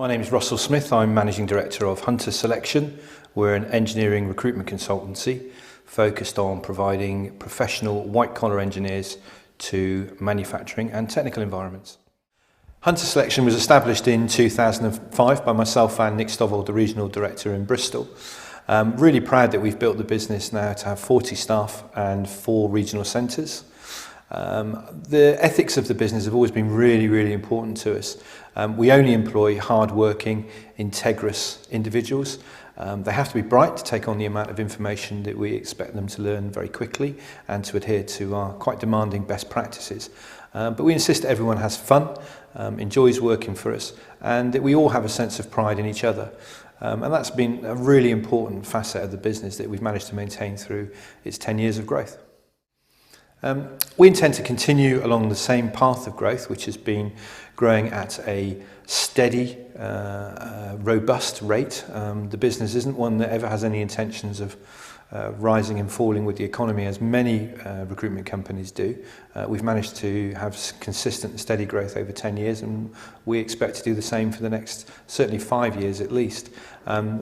My name is Russell Smith. I'm Managing Director of Hunter Selection. We're an engineering recruitment consultancy focused on providing professional white-collar engineers to manufacturing and technical environments. Hunter Selection was established in 2005 by myself and Nick Stovall, the Regional Director in Bristol. Really proud that we've built the business now to have 40 staff and 4 regional centres. The ethics of the business have always been really important to us. We only employ hard-working, integrous individuals. They have to be bright to take on the amount of information that we expect them to learn very quickly and to adhere to our quite demanding best practices. But we insist that everyone has fun, enjoys working for us, and that we all have a sense of pride in each other. And that's been a really important facet of the business that we've managed to maintain through its 10 years of growth. We intend to continue along the same path of growth, which has been growing at a steady, robust rate. The business isn't one that ever has any intentions of rising and falling with the economy, as many recruitment companies do. We've managed to have consistent and steady growth over 10 years, and we expect to do the same for the next certainly 5 years at least.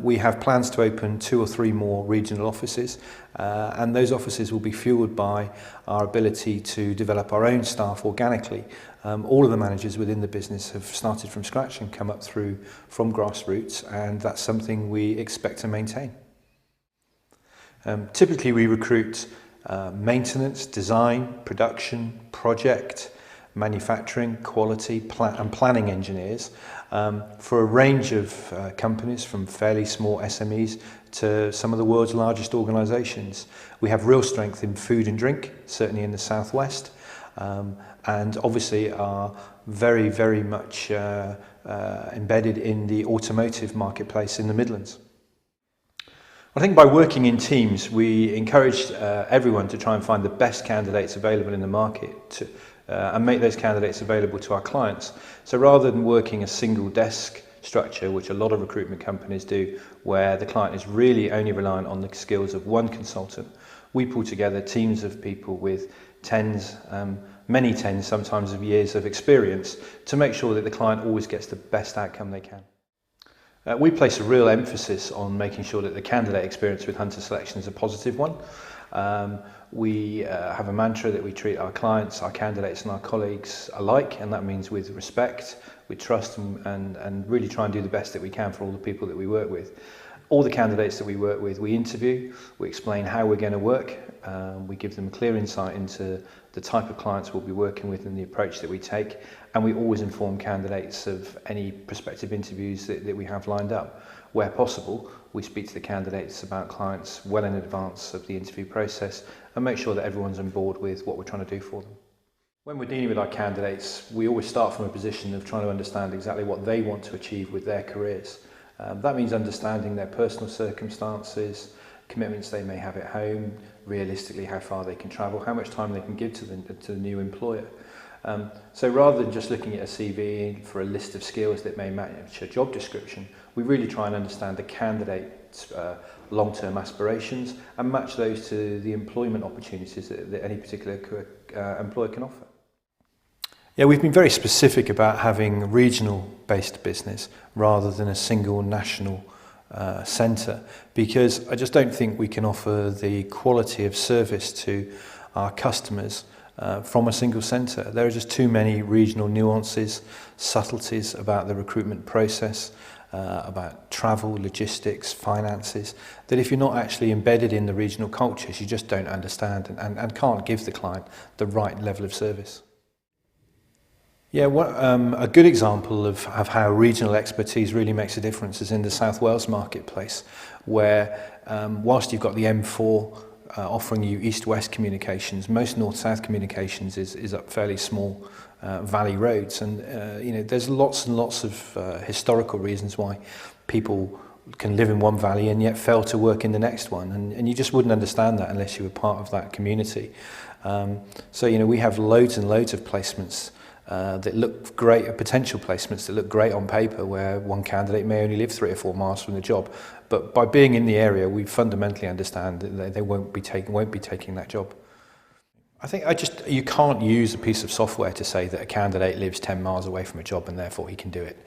We have plans to open 2 or 3 more regional offices, and those offices will be fueled by our ability to develop our own staff organically. All of the managers within the business have started from scratch and come up through from grassroots, and that's something we expect to maintain. Typically we recruit maintenance, design, production, project, manufacturing, quality and planning engineers for a range of companies, from fairly small SMEs to some of the world's largest organisations. We have real strength in food and drink, certainly in the southwest, and obviously are very much embedded in the automotive marketplace in the Midlands. I think by working in teams, we encourage everyone to try and find the best candidates available in the market and make those candidates available to our clients. So rather than working a single desk structure, which a lot of recruitment companies do, where the client is really only reliant on the skills of one consultant, we pull together teams of people with many tens sometimes of years of experience to make sure that the client always gets the best outcome they can. We place a real emphasis on making sure that the candidate experience with Hunter Selection is a positive one. We have a mantra that we treat our clients, our candidates and our colleagues alike, and that means with respect, with trust, and really try and do the best that we can for all the people that we work with. All the candidates that we work with, we interview, we explain how we're going to work, we give them a clear insight into the type of clients we'll be working with and the approach that we take, and we always inform candidates of any prospective interviews that we have lined up. Where possible, we speak to the candidates about clients well in advance of the interview process and make sure that everyone's on board with what we're trying to do for them. When we're dealing with our candidates, we always start from a position of trying to understand exactly what they want to achieve with their careers. That means understanding their personal circumstances, commitments they may have at home, realistically how far they can travel, how much time they can give to the new employer. So rather than just looking at a CV for a list of skills that may match a job description, we really try and understand the candidate's long-term aspirations and match those to the employment opportunities that any particular employer can offer. Yeah, we've been very specific about having regional-based business rather than a single national centre, because I just don't think we can offer the quality of service to our customers from a single centre. There are just too many regional nuances, subtleties about the recruitment process, about travel, logistics, finances, that if you're not actually embedded in the regional cultures, you just don't understand and can't give the client the right level of service. Yeah, a good example of how regional expertise really makes a difference is in the South Wales marketplace, where whilst you've got the M4 offering you east-west communications, most north-south communications is up fairly small valley roads, and there's lots and lots of historical reasons why people can live in one valley and yet fail to work in the next one, and you just wouldn't understand that unless you were part of that community. So we have loads and loads of placements that look great, potential placements that look great on paper, where one candidate may only live 3 or 4 miles from the job, but by being in the area, we fundamentally understand that they won't be taking that job. I think you can't use a piece of software to say that a candidate lives 10 miles away from a job and therefore he can do it.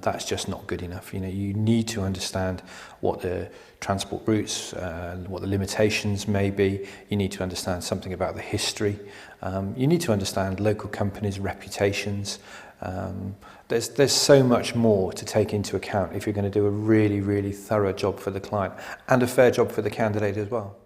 That's just not good enough. You know, you need to understand what the transport routes, what the limitations may be. You need to understand something about the history. You need to understand local companies' reputations. There's so much more to take into account if you're going to do a really, really thorough job for the client and a fair job for the candidate as well.